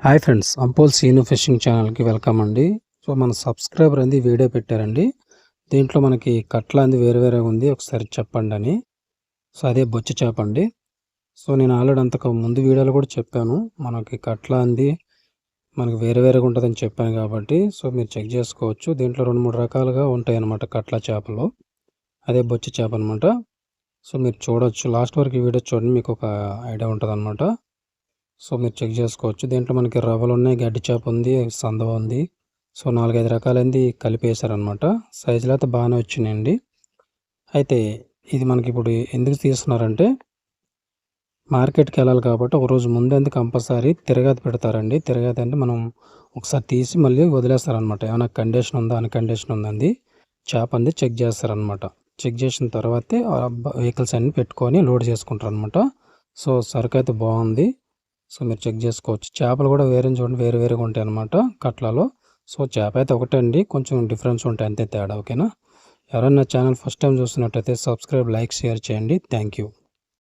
Hi friends, అంపోల్ scene fishing ఛానల్కి welcome అండి. So మన సబ్స్క్రైబర్ అంది వీడియో పెట్టారండి. దీంట్లో మనకి కట్ల అంది వేరే ఉంది, ఒకసారి చెప్పండి అని. సో అదే బొచ్చు చేప అండి. సో నేను ఆల్రెడీ అంతకు ముందు వీడియోలో కూడా చెప్పాను, మనకి కట్ల అంది మనకి వేరేగా ఉంటుందని చెప్పాను కాబట్టి. సో మీరు చెక్ చేసుకోవచ్చు. దీంట్లో 2-3 రకాలుగా ఉంటాయి అన్నమాట కట్ల చేపలు. అదే బొచ్చు చేప అనమాట. సో మీరు చూడవచ్చు, లాస్ట్ వరకు ఈ వీడియో చూడండి, మీకు ఒక ఐడియా ఉంటుంది అనమాట. సో మీరు చెక్ చేసుకోవచ్చు. దీంట్లో మనకి రవ్వలు ఉన్నాయి, గడ్డి చేప ఉంది, సందవ ఉంది. సో 4-5 రకాలైంది కలిపేశారనమాట. సైజులు అయితే బాగానే వచ్చినాయండి. అయితే ఇది మనకి ఇప్పుడు ఎందుకు తీస్తున్నారంటే, మార్కెట్కి వెళ్ళాలి కాబట్టి ఒకరోజు ముందు కంపల్సరీ తిరగతి పెడతారండి. తిరగతి అంటే మనం ఒకసారి తీసి మళ్ళీ వదిలేస్తారనమాట. ఏమైనా కండిషన్ ఉందా, అన్ కండిషన్ ఉందండి చేప అంది చెక్ చేస్తారనమాట. చెక్ చేసిన తర్వాతే వెహికల్స్ అన్ని పెట్టుకొని లోడ్ చేసుకుంటారు అనమాట. సో సరుకు అయితే బాగుంది. సో మీరు చెక్ చేసుకోవచ్చు. చేపలు కూడా చూడండి, వేరుగా ఉంటాయి అన్నమాట కట్లలో. సో చేప అయితే ఒకటే అండి, కొంచెం డిఫరెన్స్ ఉంటాయి అంతే తేడా. ఓకేనా? ఎవరైనా ఛానల్ ఫస్ట్ టైం చూస్తున్నట్టయితే సబ్స్క్రైబ్, లైక్, షేర్ చేయండి. Thank you.